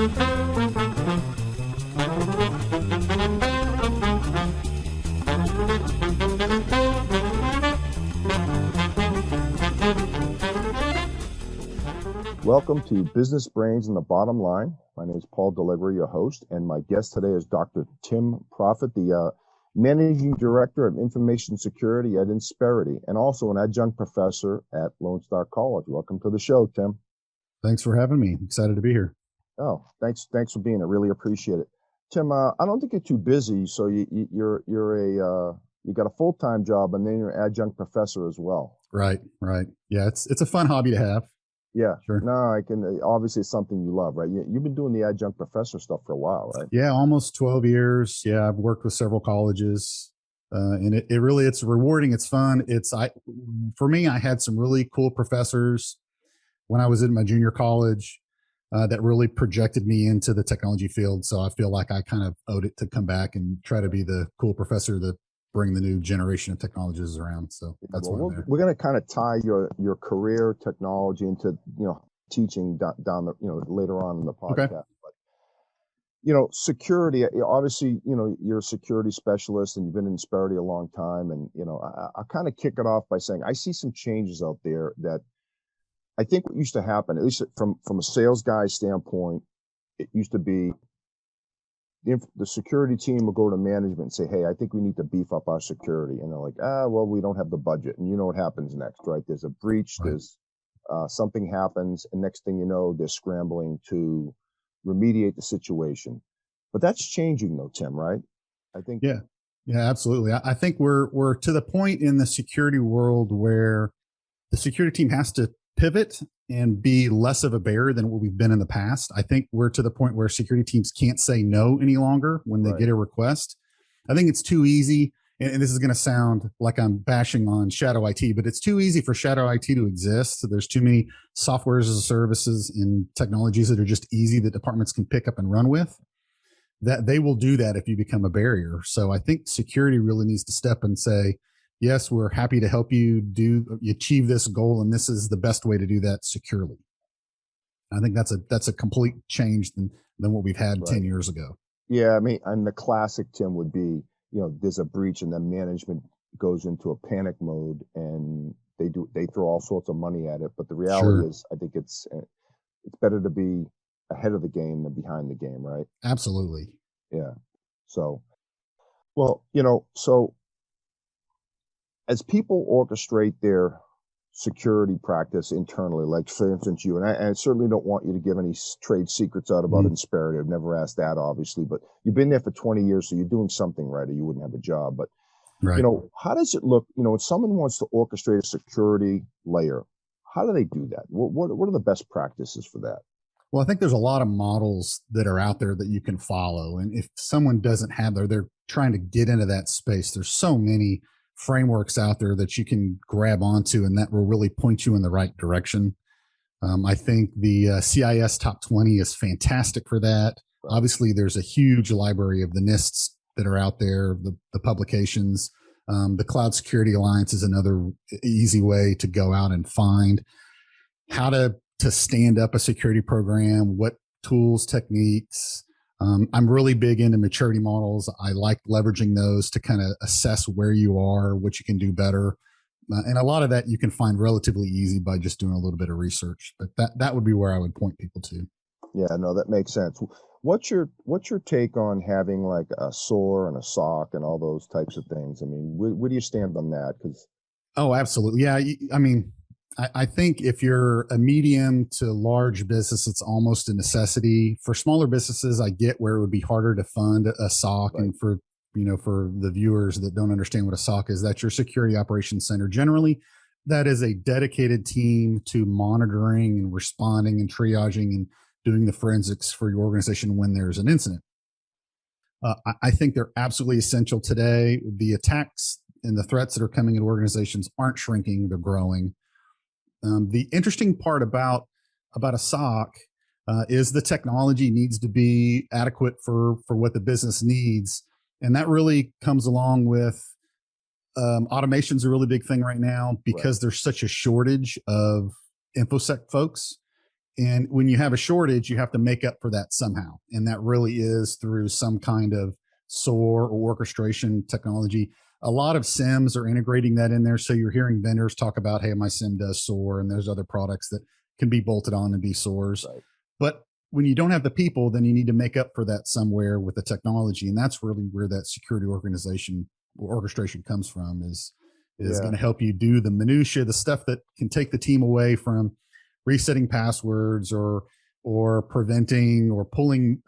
Welcome to Business Brains and the Bottom Line. My name is Paul Delivery, your host, and my guest today is Dr. Tim Proffitt, the Managing Director of Information Security at Insperity, and also an adjunct professor at Lone Star College. Welcome to the show, Tim. Thanks for having me. Excited to be here. Oh, thanks for being here. Really appreciate it, Tim. I don't think you're too busy, so you got a full-time job, and then you're an adjunct professor as well. Right. Yeah, it's a fun hobby to have. Yeah, sure. No, I can. Obviously, it's something you love, right? You've been doing the adjunct professor stuff for a while, right? Yeah, almost 12 years. Yeah, I've worked with several colleges, and it really, it's rewarding. It's fun. For me, I had some really cool professors when I was in my junior college that really projected me into the technology field. So I feel like I kind of owed it to come back and try to be the cool professor that bring the new generation of technologies around. So that's we're going to kind of tie your career technology into teaching down the later on in the podcast. Okay. But security, obviously you're a security specialist and you've been in Insperity a long time, and I kind of kick it off by saying I see some changes out there that I think what used to happen, at least from a sales guy standpoint, it used to be the security team will go to management and say, hey, I think we need to beef up our security. And they're like, well, we don't have the budget. And you know what happens next, right? There's a breach, right. There's something happens. And next thing you know, they're scrambling to remediate the situation. But that's changing though, Tim, right? I think. Yeah, absolutely. I think we're to the point in the security world where the security team has to pivot and be less of a barrier than what we've been in the past. I think we're to the point where security teams can't say no any longer when they get a request. I think it's too easy, and this is going to sound like I'm bashing on shadow IT, but it's too easy for shadow IT to exist. So there's too many softwares as a services and technologies that are just easy that departments can pick up and run with, that they will do that if you become a barrier. So I think security really needs to step and say, yes, we're happy to help you achieve this goal, and this is the best way to do that securely. I think that's a complete change than what we've had 10 years ago. Yeah, I mean, and the classic, Tim, would be, there's a breach and then management goes into a panic mode and they throw all sorts of money at it. But the reality is, I think it's better to be ahead of the game than behind the game, right? Absolutely. Yeah. So, well, so as people orchestrate their security practice internally, like for instance you, and I certainly don't want you to give any trade secrets out about Insperity. I've never asked that, obviously, but you've been there for 20 years, so you're doing something right, or you wouldn't have a job. But how does it look? When someone wants to orchestrate a security layer, how do they do that? What are the best practices for that? Well, I think there's a lot of models that are out there that you can follow, and if someone doesn't have they're trying to get into that space, there's so many frameworks out there that you can grab onto, and that will really point you in the right direction. I think the CIS Top 20 is fantastic for that. Obviously, there's a huge library of the NISTs that are out there, the publications. The Cloud Security Alliance is another easy way to go out and find how to stand up a security program, what tools, techniques. I'm really big into maturity models. I like leveraging those to kind of assess where you are, what you can do better. And a lot of that you can find relatively easy by just doing a little bit of research. But that would be where I would point people to. Yeah, no, that makes sense. What's your take on having like a SOAR and a SOC and all those types of things? I mean, where do you stand on that? Oh, absolutely. Yeah, I mean, I think if you're a medium to large business, it's almost a necessity. For smaller businesses, I get where it would be harder to fund a SOC. Right. And for the viewers that don't understand what a SOC is, that's your security operations center. Generally, that is a dedicated team to monitoring and responding and triaging and doing the forensics for your organization when there's an incident. I think they're absolutely essential today. The attacks and the threats that are coming at organizations aren't shrinking, they're growing. The interesting part about a SOC is the technology needs to be adequate for what the business needs. And that really comes along with automation is a really big thing right now because there's such a shortage of InfoSec folks. And when you have a shortage, you have to make up for that somehow. And that really is through some kind of SOAR or orchestration technology. A lot of SIMs are integrating that in there. So you're hearing vendors talk about, hey, my SIM does SOAR, and there's other products that can be bolted on and be SOARs. Right. But when you don't have the people, then you need to make up for that somewhere with the technology. And that's really where that security organization or orchestration comes from, is Yeah. going to help you do the minutia, the stuff that can take the team away from resetting passwords or preventing or pulling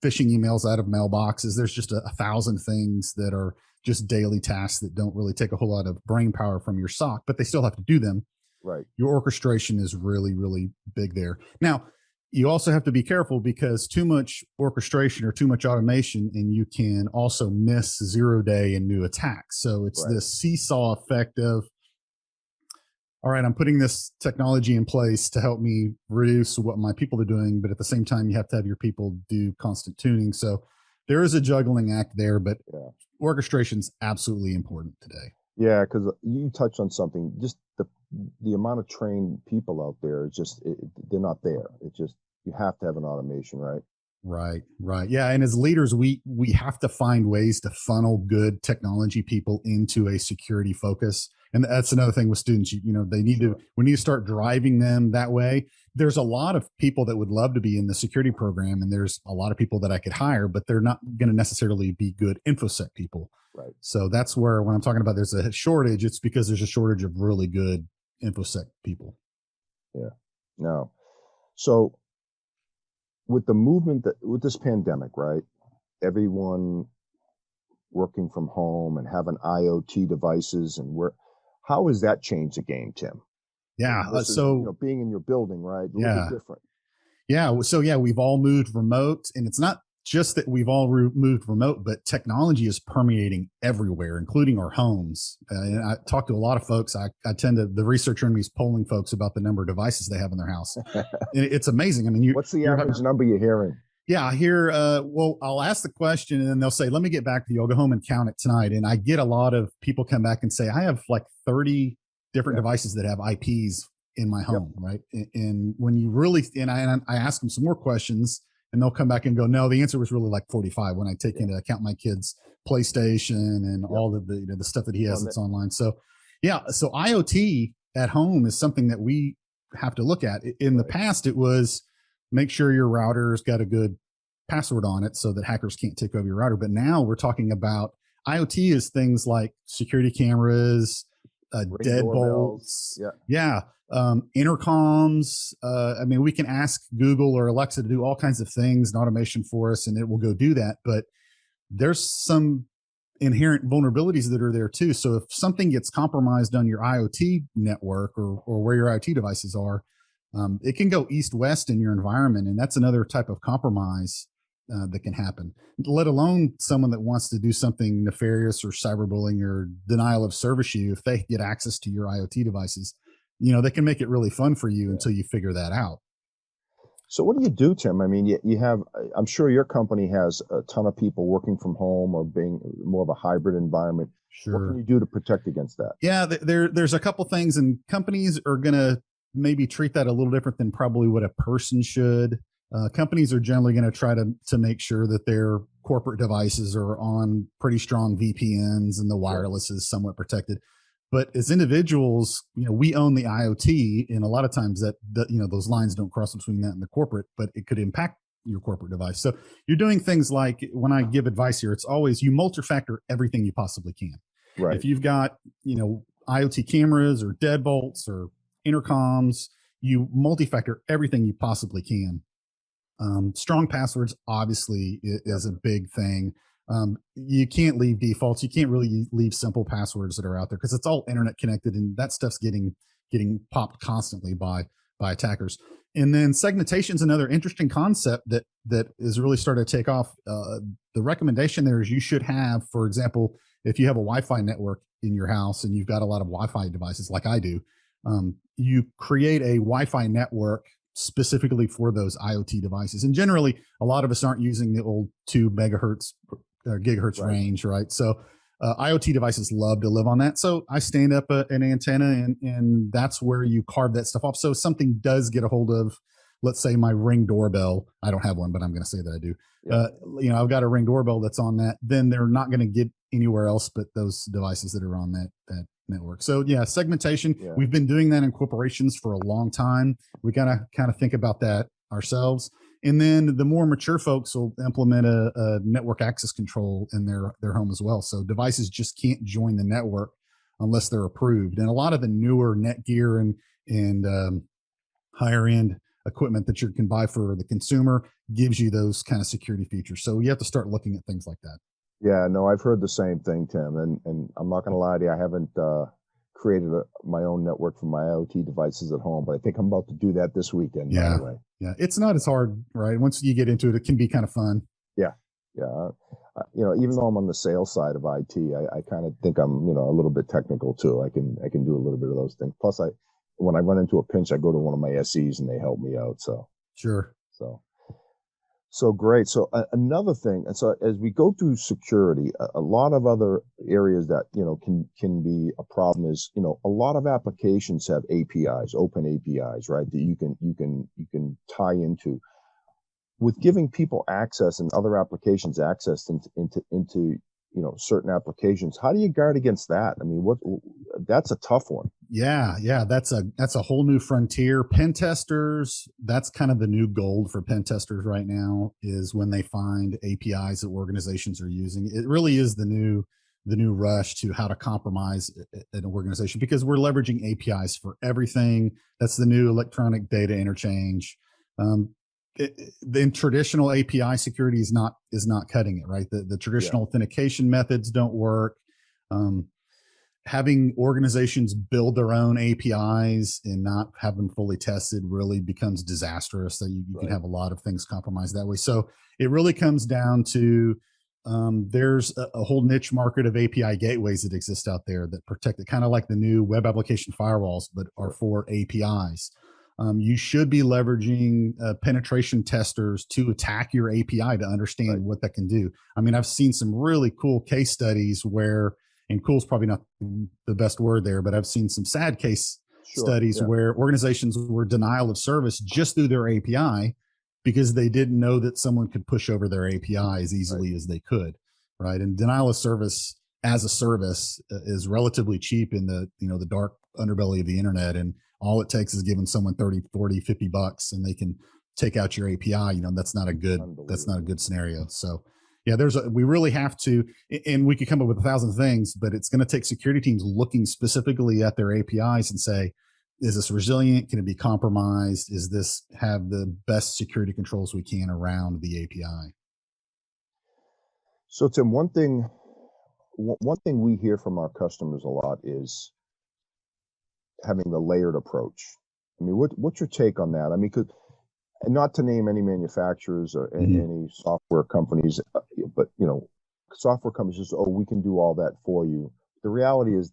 phishing emails out of mailboxes. There's just a thousand things that are just daily tasks that don't really take a whole lot of brain power from your SOC, but they still have to do them. Right. Your orchestration is really, really big there. Now, you also have to be careful, because too much orchestration or too much automation, and you can also miss 0-day and new attacks. So it's Right. this seesaw effect of, all right, I'm putting this technology in place to help me reduce what my people are doing, but at the same time, you have to have your people do constant tuning. So there is a juggling act there, but Yeah. orchestration's absolutely important today. Yeah, because you touched on something. Just the amount of trained people out there is just they're not there. It's just you have to have an automation, right? Right, right. Yeah, and as leaders, we have to find ways to funnel good technology people into a security focus. And that's another thing with students. You know, they need Sure. to we need to start driving them that way. There's a lot of people that would love to be in the security program, and there's a lot of people that I could hire, but they're not going to necessarily be good infosec people. Right. So that's where, when I'm talking about there's a shortage, it's because there's a shortage of really good infosec people. Yeah. No. So with the movement that with this pandemic, right? Everyone working from home and having IoT devices, and how has that changed the game, Tim? Yeah. Versus, being in your building, right? A little Yeah. bit different. Yeah. So yeah, we've all moved remote, and it's not just that we've all moved remote, but technology is permeating everywhere, including our homes. And I talk to a lot of folks. I tend to, the researcher in me is polling folks about the number of devices they have in their house. And it's amazing. I mean, What's the average number you're hearing? yeah, I hear, well, I'll ask the question and then they'll say, let me get back to you. I'll go home and count it tonight. And I get a lot of people come back and say, I have like 30 different devices that have IPs in my home, right? And when you really, and I ask them some more questions, and they'll come back and go, no, the answer was really like 45 when I take into account my kid's PlayStation and all of the stuff that he has that's online. So yeah, so IoT at home is something that we have to look at. In the past, it was make sure your router's got a good password on it so that hackers can't take over your router. But now we're talking about IoT is things like security cameras, deadbolts, intercoms. I mean, we can ask Google or Alexa to do all kinds of things and automation for us, and it will go do that. But there's some inherent vulnerabilities that are there too. So if something gets compromised on your IoT network or where your IoT devices are, it can go east-west in your environment, and that's another type of compromise that can happen, let alone someone that wants to do something nefarious or cyberbullying or denial of service you. If they get access to your IoT devices, they can make it really fun for you until you figure that out. So what do you do, Tim? I mean, you have, I'm sure your company has a ton of people working from home or being more of a hybrid environment. Sure. What can you do to protect against that? Yeah, there's a couple things, and companies are going to maybe treat that a little different than probably what a person should. Companies are generally going to try to make sure that their corporate devices are on pretty strong VPNs and the wireless is somewhat protected. But as individuals, we own the IoT, and a lot of times that those lines don't cross between that and the corporate, but it could impact your corporate device. So you're doing things like, when I give advice here, it's always you multi-factor everything you possibly can. Right. If you've got IoT cameras or deadbolts or intercoms, you multi-factor everything you possibly can. Strong passwords obviously is a big thing. You can't leave defaults. You can't really leave simple passwords that are out there because it's all internet connected, and that stuff's getting popped constantly by attackers. And then segmentation is another interesting concept that is really starting to take off. The recommendation there is you should have, for example, if you have a Wi-Fi network in your house and you've got a lot of Wi-Fi devices like I do, you create a Wi-Fi network specifically for those IoT devices. And generally, a lot of us aren't using the old 2 megahertz or gigahertz range, right? So IoT devices love to live on that. So I stand up an antenna, and that's where you carve that stuff off. So if something does get a hold of let's say my Ring doorbell, I don't have one, but I'm going to say that I do. Yeah. I've got a Ring doorbell that's on that, then they're not going to get anywhere else but those devices that are on that network. So yeah, segmentation, Yeah. we've been doing that in corporations for a long time. We gotta kind of think about that ourselves. And then the more mature folks will implement a network access control in their home as well. So devices just can't join the network unless they're approved. And a lot of the newer Netgear and higher end equipment that you can buy for the consumer gives you those kind of security features. So you have to start looking at things like that. Yeah, no, I've heard the same thing, Tim, and I'm not gonna lie to you, I haven't created my own network for my IoT devices at home, but I think I'm about to do that this weekend, by Yeah. the way. Yeah. It's not as hard, right? Once you get into it, it can be kind of fun. Yeah, yeah. Even though I'm on the sales side of IT, I kind of think I'm, a little bit technical too. I can do a little bit of those things. Plus, when I run into a pinch, I go to one of my SEs and they help me out. So, Sure. so So great. So another thing, and so as we go through security, a lot of other areas that can be a problem is a lot of applications have APIs, open APIs, right? That you can tie into. With giving people access and other applications access into certain applications, how do you guard against that? I mean, that's a tough one. Yeah, that's a whole new frontier. Pen testers, that's kind of the new gold for pen testers right now, is when they find APIs that organizations are using. It really is the new rush to how to compromise an organization, because we're leveraging APIs for everything. That's the new electronic data interchange. Um, then traditional API security is not cutting it, right? The Yeah, traditional authentication methods don't work. Um, Having organizations build their own APIs and not have them fully tested really becomes disastrous. So you can right. have a lot of things compromised that way. So it really comes down to there's a whole niche market of API gateways that exist out there that protect it, kind of like the new web application firewalls, but are Sure. for APIs. You should be leveraging penetration testers to attack your API to Right. understand what that can do. I mean, I've seen some really cool case studies where, and cool is probably not the best word there, but I've seen some sad case Sure. studies Yeah. where organizations were denial of service just through their API because they didn't know that someone could push over their API as Right. easily as they could, right? And denial of service as a service is relatively cheap in the dark underbelly of the internet, and all it takes is giving someone 30, 40, $50 and they can take out your API. That's not a good Unbelievable. scenario. So yeah, we really have to, and we could come up with 1,000 things, but it's going to take security teams looking specifically at their APIs and say, is this resilient? Can it be compromised? Is this have the best security controls we can around the API? So Tim, one thing we hear from our customers a lot is having the layered approach. I mean, what's your take on that? I mean, and not to name any manufacturers or Mhm. any software companies, but software companies just, oh, we can do all that for you. The reality is,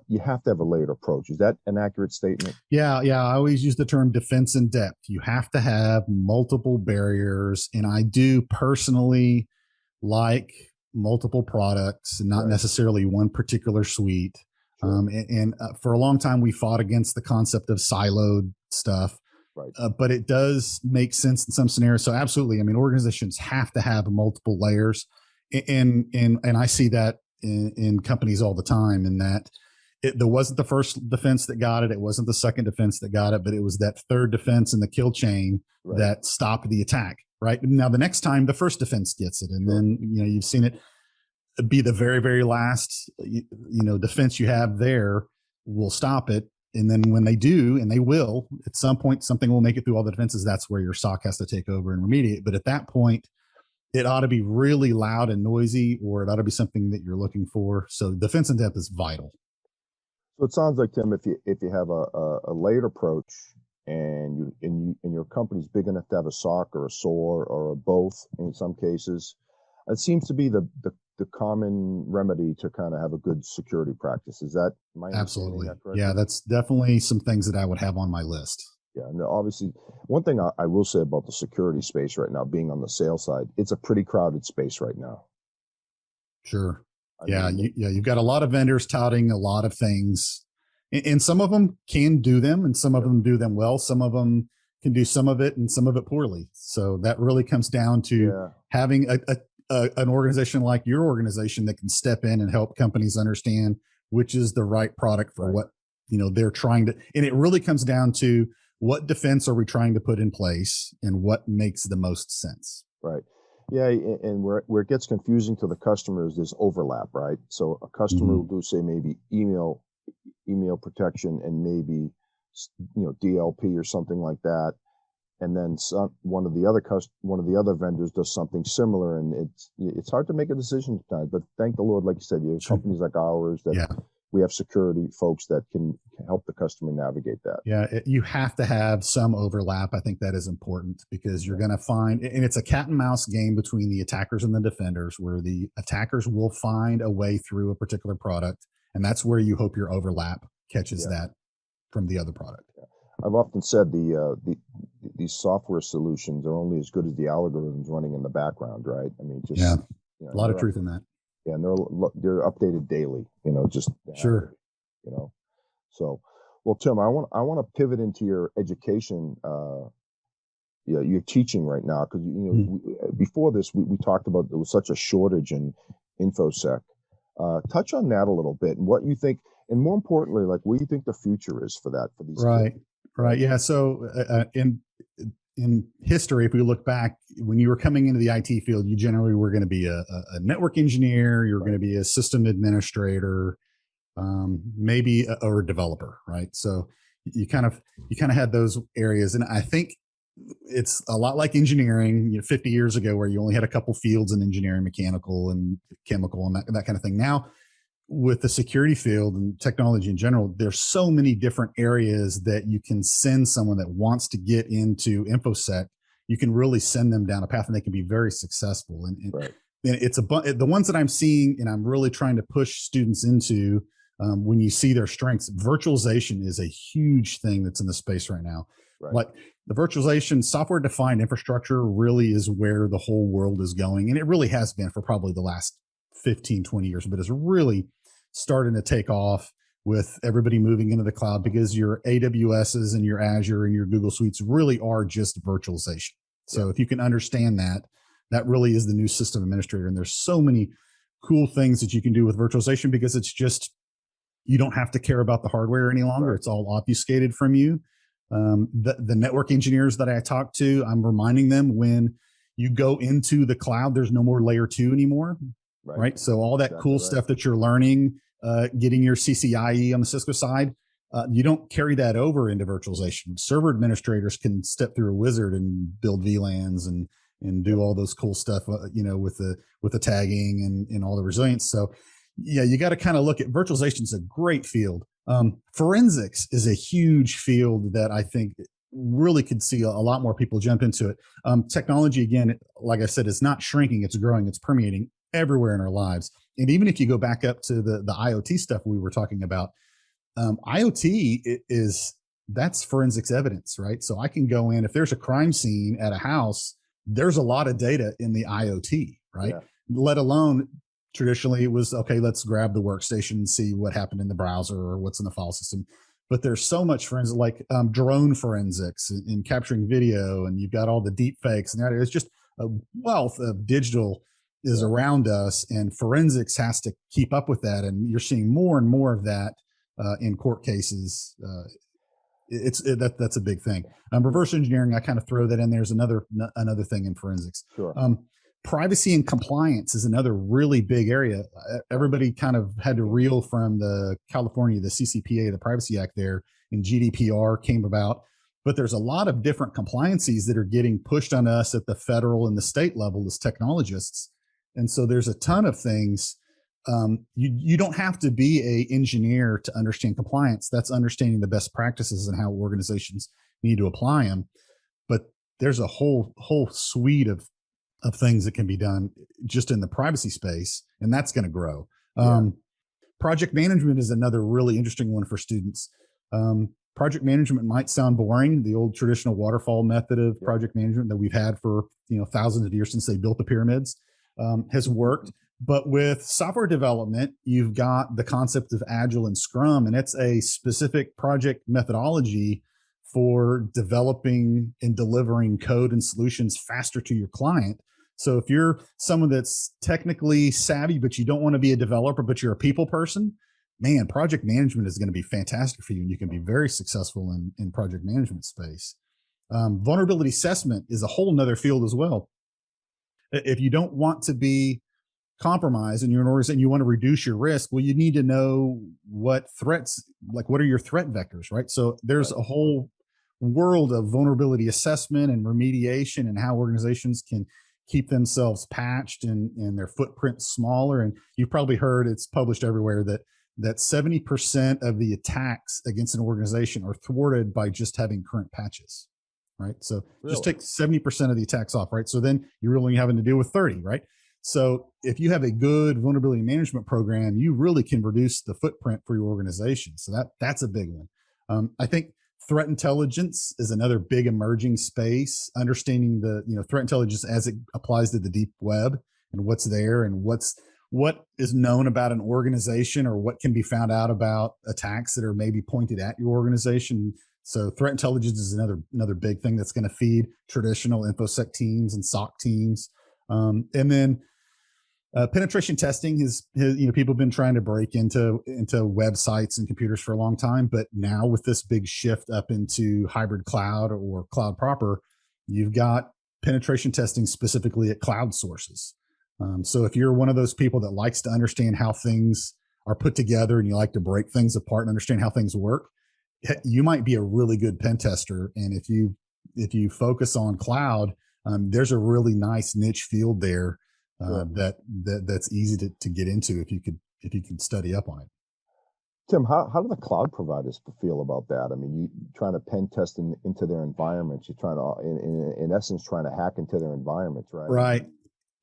you have to have a layered approach. Is that an accurate statement? Yeah. I always use the term defense in depth. You have to have multiple barriers. And I do personally like multiple products and not Right. necessarily one particular suite. Sure. And for a long time, we fought against the concept of siloed stuff, Right. but it does make sense in some scenarios. So absolutely, I mean, organizations have to have multiple layers, and I see that in companies all the time. In that, there wasn't the first defense that got it, it wasn't the second defense that got it, but it was that third defense in the kill chain Right. that stopped the attack. Right now, the next time the first defense gets it, and Sure. then you've seen it be the very very last defense you have there will stop it. And then when they do, and they will at some point, something will make it through all the defenses. That's where your SOC has to take over and remediate. But at that point, it ought to be really loud and noisy, or it ought to be something that you're looking for. So defense in depth is vital. So it sounds like, Tim, if you have a layered approach, and your company's big enough to have a SOC or a SOAR or a both in some cases, it seems to be the common remedy to kind of have a good security practice. Is that my understanding Absolutely. that Yeah, correctly? that's definitely some things that I would have on my list. Yeah, and obviously, one thing I will say about the security space right now, being on the sales side, it's a pretty crowded space right now. Sure. I Yeah, mean, you've got a lot of vendors touting a lot of things, and some of them can do them, and some of yep, them do them well. Some of them can do some of it and some of it poorly. So that really comes down to Yeah, having an organization like your organization that can step in and help companies understand which is the right product for right, what they're trying to. And it really comes down to what defense are we trying to put in place and what makes the most sense. right. Yeah, and where it gets confusing to the customers, there's overlap, right? So a customer Hmm. will do, say, maybe email protection and maybe DLP or something like that, and then one of the other vendors does something similar, and it's hard to make a decision sometimes. But thank the Lord, like you said, you have Sure. companies like ours that Yeah. we have security folks that can help the customer navigate that. Yeah, you have to have some overlap. I think that is important because you're Yeah, going to find, and it's a cat and mouse game between the attackers and the defenders, where the attackers will find a way through a particular product. And that's where you hope your overlap catches yeah. that from the other product. I've often said these software solutions are only as good as the algorithms running in the background, right? I mean, Yeah, just a lot of truth in that. yeah, and they're updated daily. Just they have to Sure. be, you know. So, well, Tim, I want to pivot into your education. Yeah, you're teaching right now because Hmm. before this we talked about there was such a shortage in infosec. Touch on that a little bit and what you think, and more importantly, like what you think the future is for that for these kids, Right. Right. right? Yeah. So in history, if we look back, when you were coming into the IT field, you generally were going to be a network engineer. You're going Right. to be a system administrator, maybe or a developer, right? So you kind of had those areas, and I think it's a lot like engineering 50 years ago, where you only had a couple fields in engineering, mechanical and chemical, and that kind of thing. Now, with the security field and technology in general, there's so many different areas that you can send someone that wants to get into infosec. You can really send them down a path, and they can be very successful. Right. And it's the ones that I'm seeing, and I'm really trying to push students into. When you see their strengths, virtualization is a huge thing that's in the space right now. Right. Like the virtualization, software defined infrastructure really is where the whole world is going. And it really has been for probably the last 15, 20 years, but it's really starting to take off with everybody moving into the cloud, because your AWSs and your Azure and your Google Suites really are just virtualization. Yeah. So if you can understand that, that really is the new system administrator. And there's so many cool things that you can do with virtualization, because it's just, you don't have to care about the hardware any longer. Right. It's all obfuscated from you. The network engineers that I talk to, I'm reminding them, when you go into the cloud, there's no more layer 2 anymore, Right. right? So all that Exactly cool right. stuff that you're learning, getting your CCIE on the Cisco side, you don't carry that over into virtualization. Server administrators can step through a wizard and build VLANs and do Yep. all those cool stuff, with the tagging and all the resilience. So yeah, you got to kind of look at virtualization is a great field. Forensics is a huge field that I think really could see a lot more people jump into it. Technology, again, like I said, is not shrinking; it's growing. It's permeating everywhere in our lives. And even if you go back up to the IoT stuff we were talking about, IoT is that's forensics evidence, right? So I can go in, if there's a crime scene at a house, there's a lot of data in the IoT, right? Yeah. Let alone, traditionally it was, okay, let's grab the workstation and see what happened in the browser or what's in the file system. But there's so much forensic, like drone forensics in capturing video, and you've got all the deep fakes, and that it's just a wealth of digital is Yeah. around us, and forensics has to keep up with that. And you're seeing more and more of that in court cases. That's a big thing. Reverse engineering, I kind of throw that in there as another thing in forensics. Sure. Privacy and compliance is another really big area. Right. Everybody kind of had to reel from the California, the CCPA, the Privacy Act there, and GDPR came about. But there's a lot of different compliances that are getting pushed on us at the federal and the state level as technologists. And so there's a ton of things. You don't have to be a engineer to understand compliance. That's understanding the best practices and how organizations need to apply them. But there's a whole suite of things that can be done just in the privacy space, and that's going to grow. Yeah. Project management is another really interesting one for students. Project management might sound boring. The old traditional waterfall method of Yeah. project management that we've had for thousands of years since they built the pyramids has worked. But with software development, you've got the concept of Agile and Scrum, and it's a specific project methodology for developing and delivering code and solutions faster to your client. So if you're someone that's technically savvy, but you don't want to be a developer, but you're a people person, man, project management is going to be fantastic for you. And you can be very successful in project management space. Vulnerability assessment is a whole nother field as well. If you don't want to be compromised and you're an organization, you want to reduce your risk, well, you need to know what threats, like what are your threat vectors, right? So there's a whole world of vulnerability assessment and remediation and how organizations can keep themselves patched and their footprint smaller. And you've probably heard, it's published everywhere, that 70% of the attacks against an organization are thwarted by just having current patches, right? So just take 70% of the attacks off, right? So then you're only having to deal with 30, right? So if you have a good vulnerability management program, you really can reduce the footprint for your organization. So that's a big one. I think threat intelligence is another big emerging space. Understanding the threat intelligence as it applies to the deep web and what's there and what is known about an organization or what can be found out about attacks that are maybe pointed at your organization. So threat intelligence is another big thing that's going to feed traditional InfoSec teams and SOC teams. And then penetration testing is people have been trying to break into websites and computers for a long time, but now with this big shift up into hybrid cloud or cloud proper, you've got penetration testing specifically at cloud sources. So if you're one of those people that likes to understand how things are put together and you like to break things apart and understand how things work, you might be a really good pen tester. And if you focus on cloud, there's a really nice niche field there that's easy to get into if you can study up on it. Tim, how do the cloud providers feel about that? I mean, you trying to pen test into their environments. You're trying to, in essence, trying to hack into their environments, right? Right.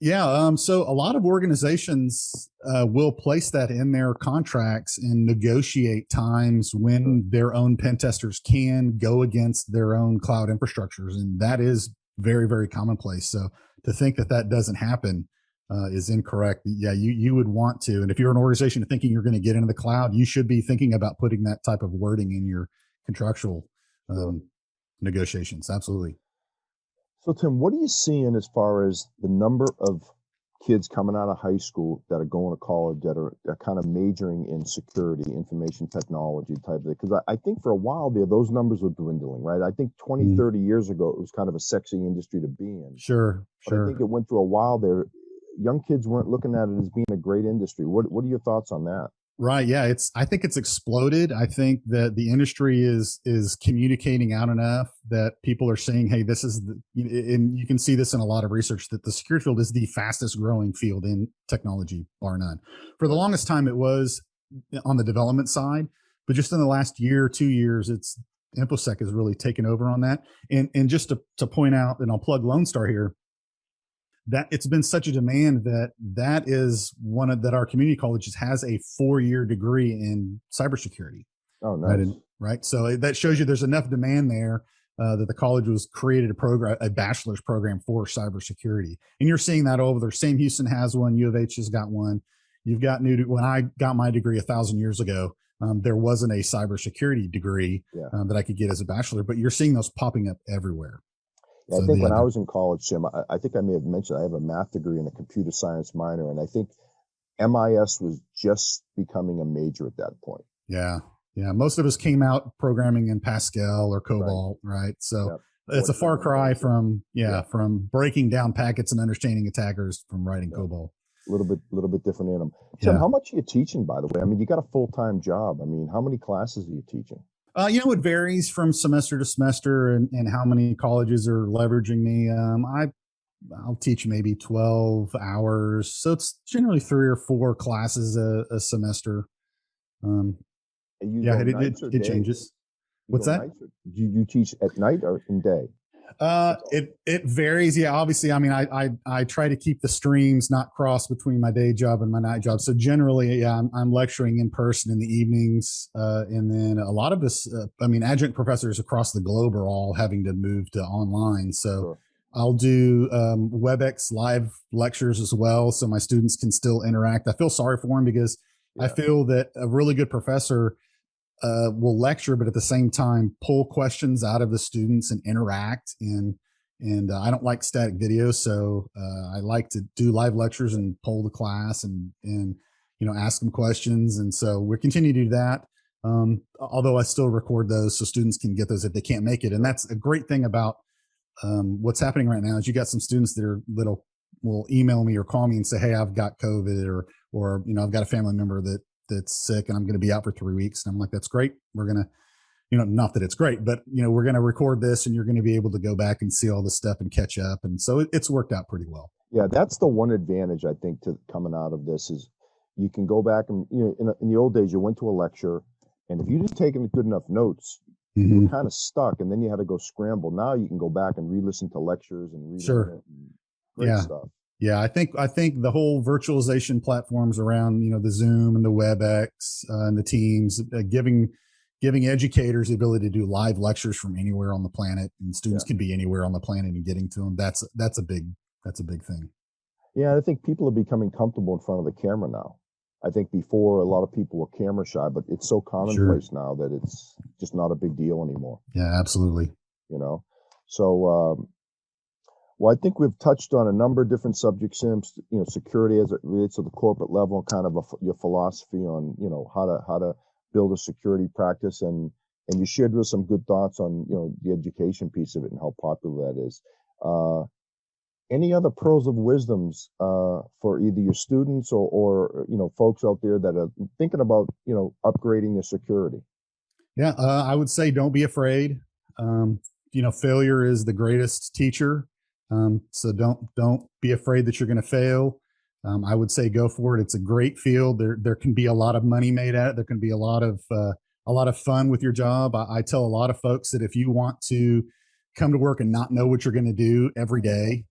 Yeah. So a lot of organizations will place that in their contracts and negotiate times when their own pen testers can go against their own cloud infrastructures, and that is very, very commonplace. So to think that doesn't happen is incorrect. Yeah, you would want to, and if you're an organization thinking you're going to get into the cloud, you should be thinking about putting that type of wording in your contractual negotiations. Absolutely. So, Tim, what are you seeing as far as the number of kids coming out of high school that are going to college that are kind of majoring in security, information technology type of thing? Because I think for a while there, those numbers were dwindling, right? I think 20, 30 years ago, it was kind of a sexy industry to be in. Sure. But I think it went through a while there. Young kids weren't looking at it as being a great industry. What are your thoughts on that? Right. Yeah. I think it's exploded. I think that the industry is communicating out enough that people are saying, hey, this is and you can see this in a lot of research, that the security field is the fastest growing field in technology, bar none. For the longest time, it was on the development side, but just in the last year, 2 years, it's InfoSec has really taken over on that. And just to point out, and I'll plug Lone Star here, that it's been such a demand that is one of that our community colleges has a 4-year degree in cybersecurity. Oh, nice. Right. So that shows you there's enough demand there that the college was created a bachelor's program for cybersecurity. And you're seeing that over there. Sam Houston has one. U of H has got one. You've got when I got my degree 1,000 years ago, there wasn't a cybersecurity degree that I could get as a bachelor, but you're seeing those popping up everywhere. Yeah, so I think when I was in college, Jim, I think I may have mentioned I have a math degree and a computer science minor, and I think MIS was just becoming a major at that point. Yeah. Most of us came out programming in Pascal or COBOL, right? So it's a far cry from breaking down packets and understanding attackers from writing COBOL. A little bit different in them. Tim, how much are you teaching, by the way? I mean, you got a full-time job. I mean, how many classes are you teaching? It varies from semester to semester and how many colleges are leveraging me. I'll teach maybe 12 hours. So it's generally 3 or 4 classes a semester. It changes. What's that? Do you teach at night or in day? It varies. Yeah, obviously. I mean, I try to keep the streams not cross between my day job and my night job. So generally, I'm lecturing in person in the evenings, and then a lot of us, adjunct professors across the globe are all having to move to online. So I'll do WebEx live lectures as well, so my students can still interact. I feel sorry for them because I feel that a really good professor will lecture, but at the same time pull questions out of the students and interact. And I don't like static videos, so I like to do live lectures and poll the class and ask them questions. And so we continue to do that. Although I still record those so students can get those if they can't make it. And that's a great thing about what's happening right now is you got some students will email me or call me and say, hey, I've got COVID, or I've got a family member that's sick and I'm going to be out for 3 weeks. And I'm like, that's great. We're going to, not that it's great, but we're going to record this and you're going to be able to go back and see all this stuff and catch up. And so it's worked out pretty well. Yeah, that's the one advantage I think to coming out of this is you can go back and in the old days you went to a lecture, and if you just taken good enough notes, you were kind of stuck, and then you had to go scramble. Now you can go back and re-listen to lectures and read it. And great stuff. Yeah, I think the whole virtualization platforms around the Zoom and the WebEx and the Teams, giving educators the ability to do live lectures from anywhere on the planet, and students can be anywhere on the planet and getting to them. That's a big thing. Yeah, I think people are becoming comfortable in front of the camera now. I think before a lot of people were camera shy, but it's so commonplace now that it's just not a big deal anymore. Yeah, absolutely. So well, I think we've touched on a number of different subjects, Sims. Security as it relates to the corporate level, kind of your philosophy on how to build a security practice, and you shared with some good thoughts on the education piece of it and how popular that is. Any other pearls of wisdoms for either your students or folks out there that are thinking about upgrading their security? Yeah, I would say don't be afraid. Failure is the greatest teacher. So don't be afraid that you're going to fail. I would say go for it. It's a great field. There can be a lot of money made at it. There can be a lot of fun with your job. I tell a lot of folks that if you want to come to work and not know what you're going to do every day,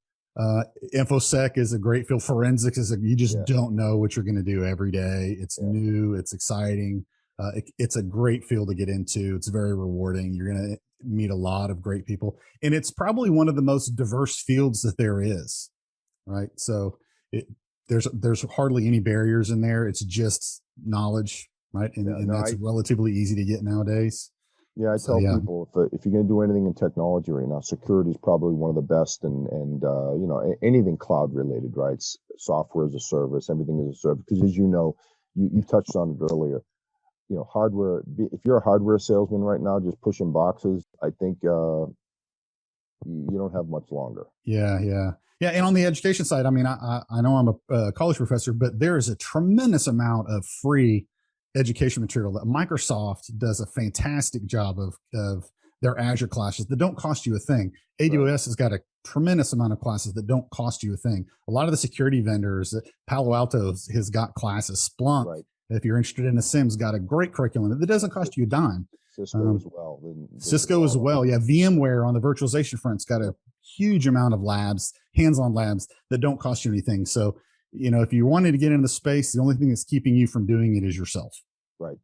InfoSec is a great field. Forensics you just don't know what you're going to do every day. It's new. It's exciting. It's a great field to get into. It's very rewarding. You're going to meet a lot of great people, and it's probably one of the most diverse fields that there is. Right. So there's hardly any barriers in there. It's just knowledge. Right. And that's relatively easy to get nowadays. Yeah, I tell people if you're going to do anything in technology right now, security is probably one of the best, and anything cloud related, right? Software as a service, everything as a service. Because as you touched on it earlier, hardware. If you're a hardware salesman right now, just pushing boxes, I think you don't have much longer. Yeah. And on the education side, I mean, I know I'm a college professor, but there is a tremendous amount of free education material that Microsoft does a fantastic job of their Azure classes that don't cost you a thing. AWS has got a tremendous amount of classes that don't cost you a thing. A lot of the security vendors, Palo Alto has got classes. Splunk, if you're interested in a SIM's, got a great curriculum that doesn't cost you a dime. Cisco as well. Cisco as well. Yeah. VMware on the virtualization front's got a huge amount of labs, hands-on labs that don't cost you anything. So, if you wanted to get into the space, the only thing that's keeping you from doing it is yourself. Right.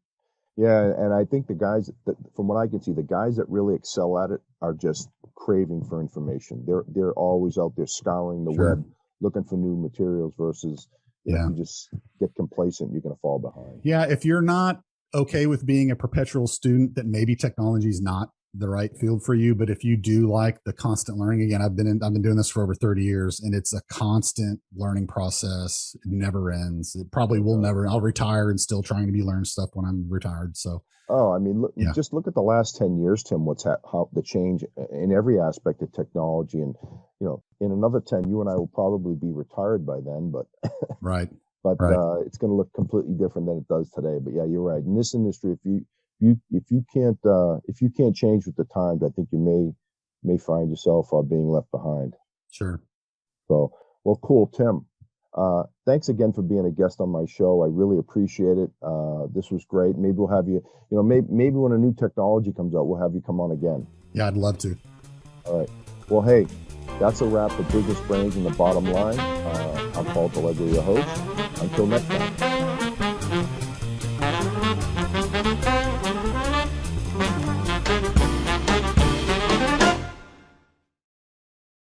Yeah. And I think the guys from what I can see, the guys that really excel at it are just craving for information. They're always out there scouring the web, looking for new materials versus if you just get complacent, you're going to fall behind. Yeah. If you're not okay with being a perpetual student, that maybe technology is not the right field for you. But if you do like the constant learning, again, I've been doing this for over 30 years, and it's a constant learning process. It never ends. It probably will never. I'll retire and still trying to be learning stuff when I'm retired. So, just look at the last 10 years, Tim. How the change in every aspect of technology, and in another 10, you and I will probably be retired by then. But it's going to look completely different than it does today. But yeah, you're right. In this industry, if you can't change with the times, I think you may find yourself being left behind. Sure. So, well, cool, Tim. Thanks again for being a guest on my show. I really appreciate it. This was great. Maybe we'll have you. Maybe when a new technology comes out, we'll have you come on again. Yeah, I'd love to. All right. Well, hey, that's a wrap for Business Brains and the Bottom Line. I'm Paul Delegre, your host. Until next time.